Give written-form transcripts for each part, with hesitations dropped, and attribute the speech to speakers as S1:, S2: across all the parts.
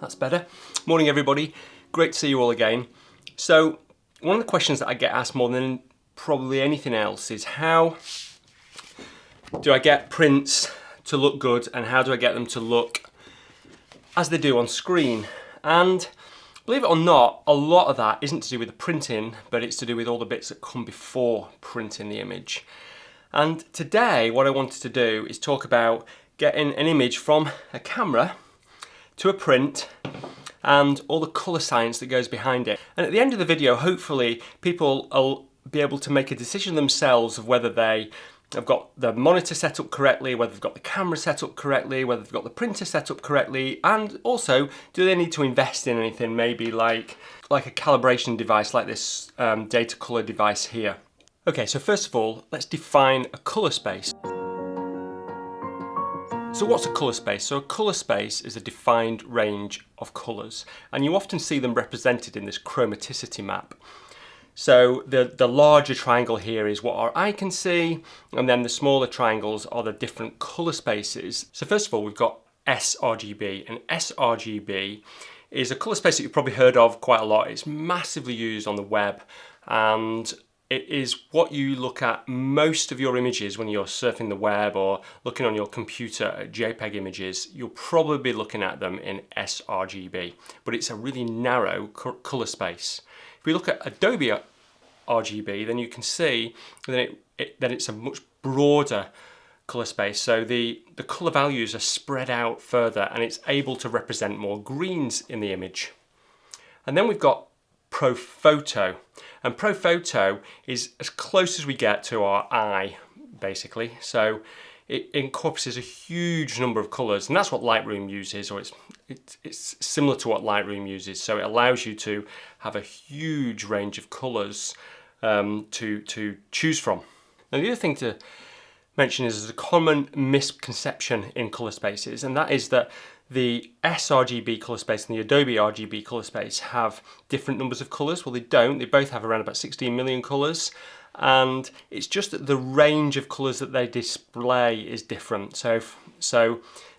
S1: That's better. Morning everybody, great to see you all again. So one of the questions that I get asked more than probably anything else is how do I get prints to look good and how do I get them to look as they do on screen? And believe it or not, a lot of that isn't to do with the printing, but it's to do with all the bits that come before printing the image. And today what I wanted to do is talk about getting an image from a camera to a print and all the colour science that goes behind it. And at the end of the video, hopefully people will be able to make a decision themselves of whether they have got the monitor set up correctly, whether they've got the camera set up correctly, whether they've got the printer set up correctly, and also do they need to invest in anything, maybe like a calibration device like this data colour device here. Okay, so first of all, let's define a colour space. So what's a colour space? So a colour space is a defined range of colours, and you often see them represented in this chromaticity map. So the larger triangle here is what our eye can see, and then the smaller triangles are the different colour spaces. So first of all, we've got sRGB, and sRGB is a colour space that you've probably heard of quite a lot. It's massively used on the web, and it is what you look at most of your images when you're surfing the web or looking on your computer at JPEG images. You'll probably be looking at them in sRGB, but it's a really narrow colour space. If we look at Adobe RGB, then you can see that it's a much broader colour space. So the colour values are spread out further and it's able to represent more greens in the image. And then we've got ProPhoto, and ProPhoto is as close as we get to our eye, basically. So it encompasses a huge number of colours, and that's what Lightroom uses, or it's similar to what Lightroom uses. So it allows you to have a huge range of colours to choose from. Now the other thing to mention is there's a common misconception in colour spaces, and that is that the sRGB colour space and the Adobe RGB colour space have different numbers of colours. Well, they don't. They both have around about 16 million colours, and it's just that the range of colours that they display is different. So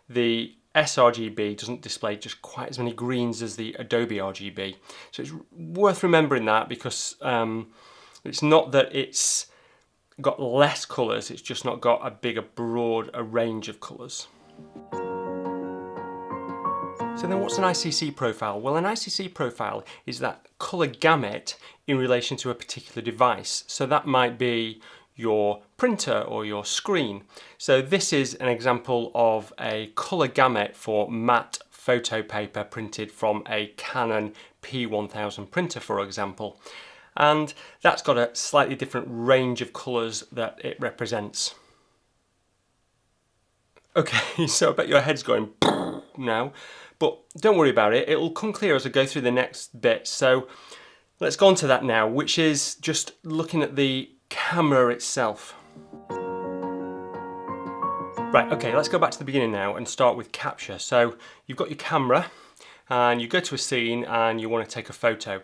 S1: the sRGB doesn't display just quite as many greens as the Adobe RGB. So it's worth remembering that, because it's not that it's got less colours, it's just not got a bigger, broader range of colours. So then what's an ICC profile? Well, an ICC profile is that colour gamut in relation to a particular device. So that might be your printer or your screen. So this is an example of a colour gamut for matte photo paper printed from a Canon P1000 printer, for example. And that's got a slightly different range of colours that it represents. Okay, so I bet your head's going now, but don't worry about it. It'll come clear as I go through the next bit. So let's go on to that now, which is just looking at the camera itself. Right, okay, let's go back to the beginning now and start with capture. So you've got your camera and you go to a scene and you want to take a photo.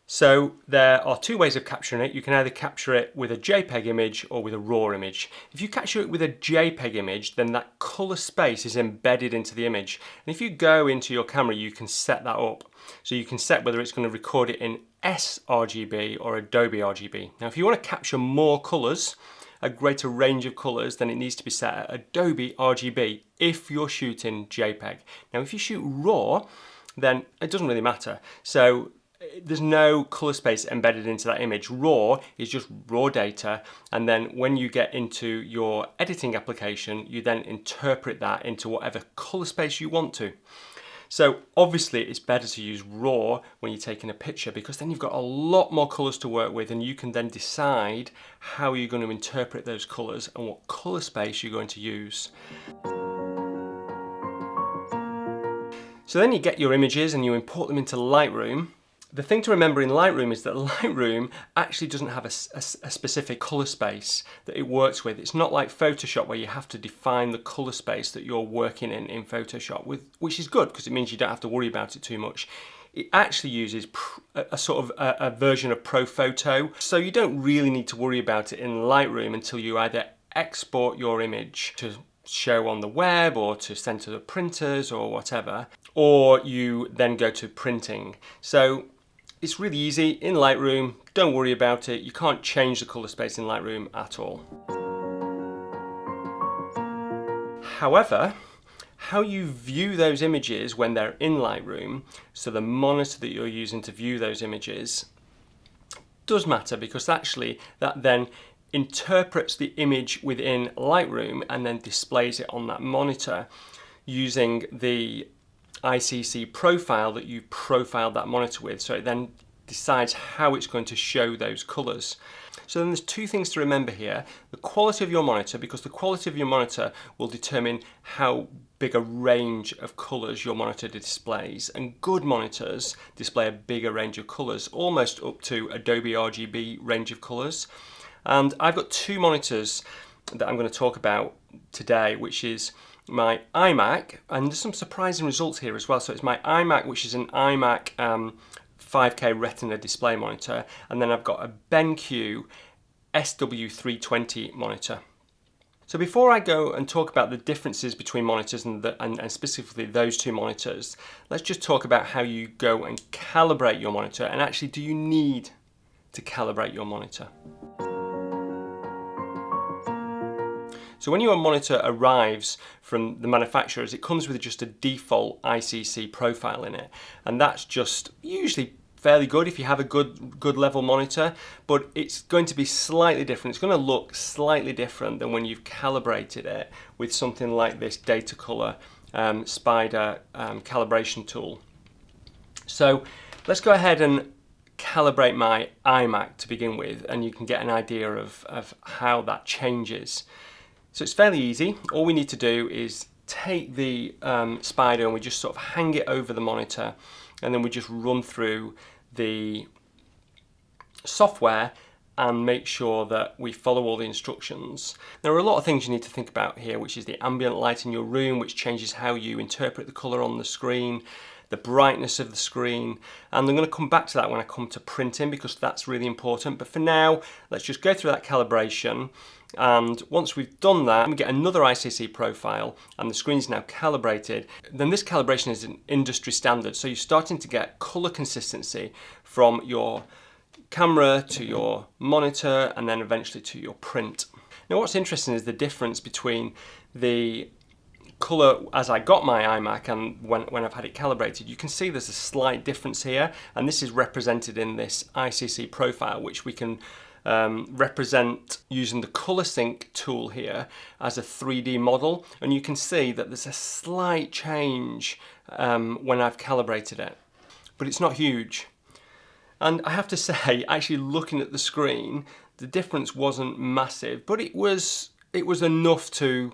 S1: So there are two ways of capturing it. You can either capture it with a JPEG image or with a RAW image. If you capture it with a JPEG image, then that colour space is embedded into the image. And if you go into your camera, you can set that up. So you can set whether it's going to record it in sRGB or Adobe RGB. Now, if you want to capture more colours, a greater range of colours, then it needs to be set at Adobe RGB if you're shooting JPEG. Now, if you shoot RAW, then it doesn't really matter. So there's no colour space embedded into that image. RAW is just raw data, and then when you get into your editing application, you then interpret that into whatever colour space you want to. So obviously it's better to use RAW when you're taking a picture, because then you've got a lot more colours to work with, and you can then decide how you're going to interpret those colours and what colour space you're going to use. So then you get your images and you import them into Lightroom. The thing to remember in Lightroom is that Lightroom actually doesn't have a specific colour space that it works with. It's not like Photoshop where you have to define the colour space that you're working in Photoshop, which is good because it means you don't have to worry about it too much. It actually uses a sort of a version of ProPhoto, so you don't really need to worry about it in Lightroom until you either export your image to show on the web or to send to the printers or whatever, or you then go to printing. So it's really easy in Lightroom, don't worry about it, you can't change the colour space in Lightroom at all. However, how you view those images when they're in Lightroom, so the monitor that you're using to view those images, does matter, because actually that then interprets the image within Lightroom and then displays it on that monitor using the ICC profile that you profiled that monitor with. So it then decides how it's going to show those colours. So then there's two things to remember here. The quality of your monitor, because the quality of your monitor will determine how big a range of colours your monitor displays, and good monitors display a bigger range of colours, almost up to Adobe RGB range of colours. And I've got two monitors that I'm going to talk about today, which is my iMac, and there's some surprising results here as well. So it's my iMac, which is an iMac 5K Retina display monitor, and then I've got a BenQ SW320 monitor. So before I go and talk about the differences between monitors and specifically those two monitors, let's just talk about how you go and calibrate your monitor, and actually, do you need to calibrate your monitor? So when your monitor arrives from the manufacturers, it comes with just a default ICC profile in it, and that's just usually fairly good if you have a good level monitor, but it's going to be slightly different. It's going to look slightly different than when you've calibrated it with something like this Datacolor Spider calibration tool. So let's go ahead and calibrate my iMac to begin with, and you can get an idea of how that changes. So it's fairly easy. All we need to do is take the Spider and we just sort of hang it over the monitor, and then we just run through the software and make sure that we follow all the instructions. There are a lot of things you need to think about here, which is the ambient light in your room, which changes how you interpret the colour on the screen, the brightness of the screen, and I'm going to come back to that when I come to printing, because that's really important. But for now, let's just go through that calibration, and once we've done that, we get another ICC profile and the screen is now calibrated. Then this calibration is an industry standard, so you're starting to get colour consistency from your camera to your monitor and then eventually to your print. Now what's interesting is the difference between the colour as I got my iMac and when I've had it calibrated. You can see there's a slight difference here, and this is represented in this ICC profile, which we can represent using the Colour Sync tool here as a 3D model, and you can see that there's a slight change when I've calibrated it, but it's not huge. And I have to say, actually looking at the screen, the difference wasn't massive, but it was enough to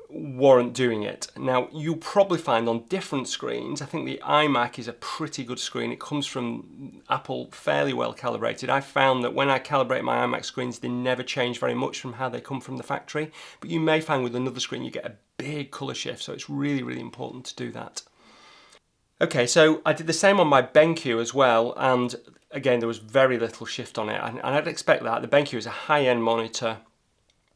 S1: warrant doing it. Now you'll probably find on different screens, I think the iMac is a pretty good screen. It comes from Apple, fairly well calibrated. I found that when I calibrate my iMac screens, they never change very much from how they come from the factory, but you may find with another screen you get a big colour shift, so it's really, really important to do that. Okay, so I did the same on my BenQ as well, and again there was very little shift on it, and I'd expect that. The BenQ is a high-end monitor,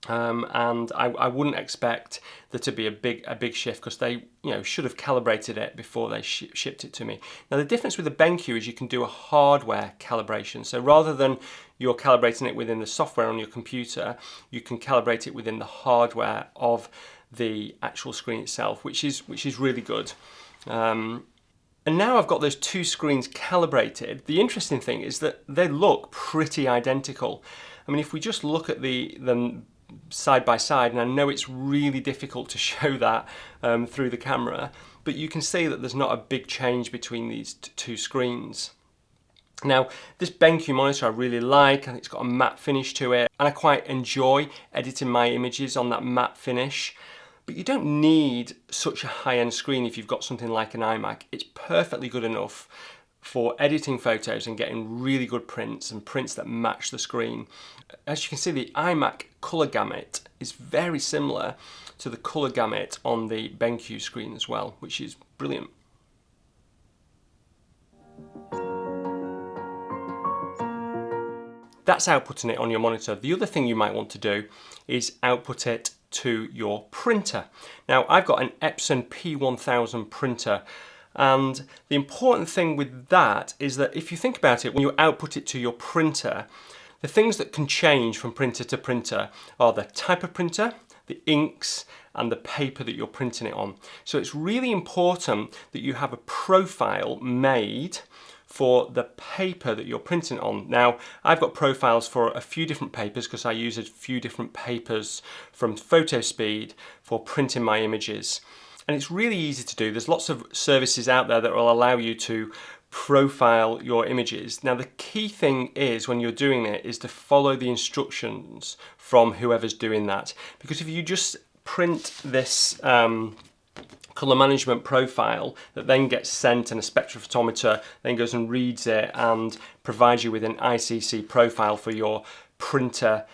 S1: and I wouldn't expect there to be a big shift, because they should have calibrated it before they shipped it to me. Now the difference with the BenQ is you can do a hardware calibration, so rather than you're calibrating it within the software on your computer, you can calibrate it within the hardware of the actual screen itself, which is really good. And now I've got those two screens calibrated. The interesting thing is that they look pretty identical. I mean, if we just look at them side by side, and I know it's really difficult to show that through the camera, but you can see that there's not a big change between these two screens. Now, this BenQ monitor I really like, and it's got a matte finish to it, and I quite enjoy editing my images on that matte finish. But you don't need such a high-end screen if you've got something like an iMac. It's perfectly good enough for editing photos and getting really good prints, and prints that match the screen. As you can see, the iMac colour gamut is very similar to the colour gamut on the BenQ screen as well, which is brilliant. That's outputting it on your monitor. The other thing you might want to do is output it to your printer. Now I've got an Epson P1000 printer, And the important thing with that is that if you think about it, when you output it to your printer, the things that can change from printer to printer are the type of printer, the inks, and the paper that you're printing it on. So it's really important that you have a profile made for the paper that you're printing on. Now, I've got profiles for a few different papers because I use a few different papers from PhotoSpeed for printing my images. And it's really easy to do. There's lots of services out there that will allow you to profile your images. Now, the key thing is when you're doing it is to follow the instructions from whoever's doing that. Because if you just print this colour management profile that then gets sent, and a spectrophotometer then goes and reads it and provides you with an ICC profile for your printer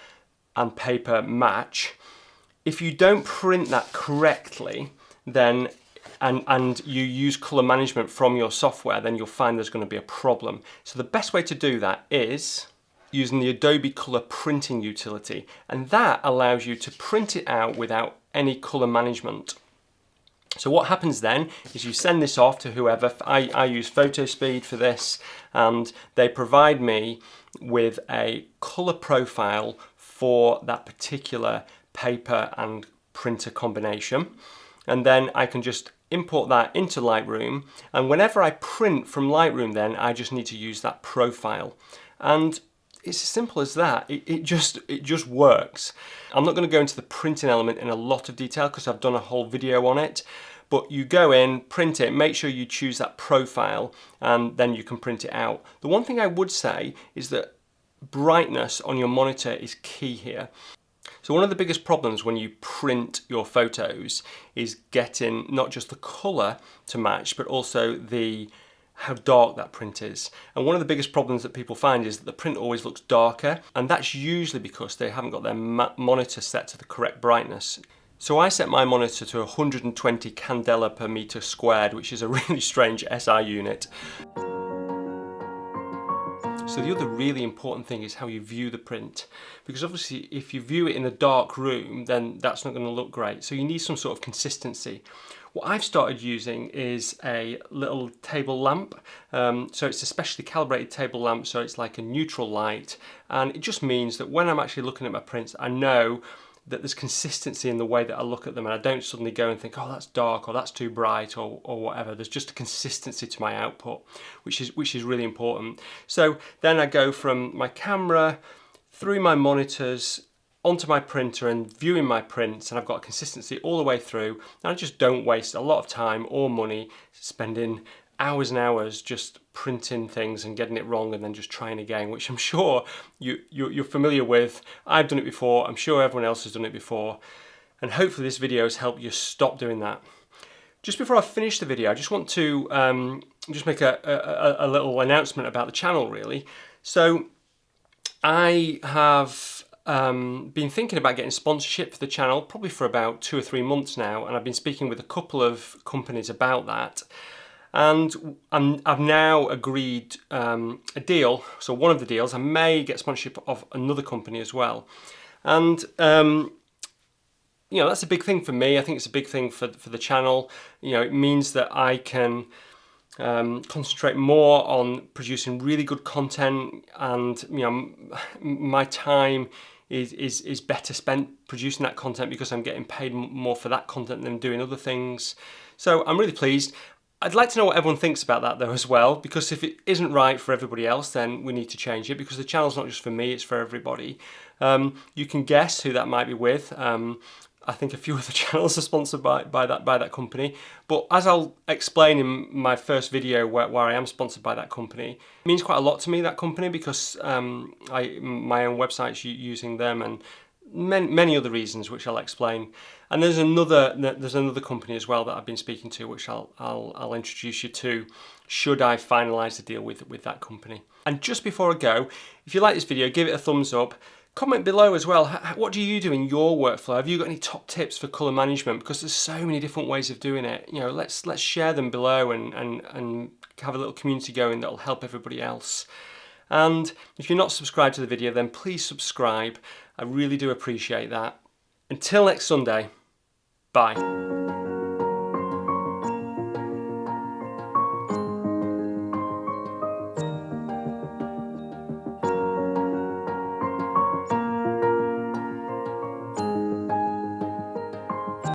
S1: and paper match, if you don't print that correctly, then and you use colour management from your software, then you'll find there's going to be a problem. So the best way to do that is using the Adobe Colour Printing utility, and that allows you to print it out without any colour management. So what happens then is you send this off to whoever. I use PhotoSpeed for this, and they provide me with a colour profile for that particular paper and printer combination. And then I can just import that into Lightroom, and whenever I print from Lightroom, then I just need to use that profile. And it's as simple as that. It just works. I'm not going to go into the printing element in a lot of detail because I've done a whole video on it, but you go in, print it, make sure you choose that profile, and then you can print it out. The one thing I would say is that brightness on your monitor is key here. So one of the biggest problems when you print your photos is getting not just the colour to match, but also how dark that print is. And one of the biggest problems that people find is that the print always looks darker, and that's usually because they haven't got their monitor set to the correct brightness. So I set my monitor to 120 candela per meter squared, which is a really strange SI unit. So the other really important thing is how you view the print, because obviously if you view it in a dark room, then that's not going to look great. So you need some sort of consistency. What I've started using is a little table lamp. So it's a specially calibrated table lamp, so it's like a neutral light, and it just means that when I'm actually looking at my prints, I know that there's consistency in the way that I look at them, and I don't suddenly go and think, oh, that's dark or that's too bright or whatever. There's just a consistency to my output, which is really important. So then I go from my camera through my monitors onto my printer and viewing my prints, and I've got consistency all the way through, and I just don't waste a lot of time or money spending hours and hours just printing things and getting it wrong and then just trying again, which I'm sure you're familiar with. I've done it before, I'm sure everyone else has done it before, and hopefully this video has helped you stop doing that. Just before I finish the video, I just want to just make a little announcement about the channel, really. So I have been thinking about getting sponsorship for the channel probably for about 2 or 3 months now, and I've been speaking with a couple of companies about that. And I've now agreed a deal. So one of the deals, I may get sponsorship of another company as well. And you know, that's a big thing for me. I think it's a big thing for the channel. You know, it means that I can concentrate more on producing really good content, and you know, my time is better spent producing that content because I'm getting paid more for that content than doing other things. So I'm really pleased. I'd like to know what everyone thinks about that though as well, because if it isn't right for everybody else, then we need to change it, because the channel's not just for me, it's for everybody. You can guess who that might be with. I think a few of the channels are sponsored by that company, but as I'll explain in my first video where I am sponsored by that company, it means quite a lot to me, that company, because my own website's using them, and many other reasons which I'll explain. And there's another company as well that I've been speaking to, which I'll introduce you to should I finalise the deal with that company. And just before I go, if you like this video, give it a thumbs up. Comment below as well, what do you do in your workflow? Have you got any top tips for colour management? Because there's so many different ways of doing it. You know, let's share them below and have a little community going that'll help everybody else. And if you're not subscribed to the video, then please subscribe. I really do appreciate that. Until next Sunday, bye.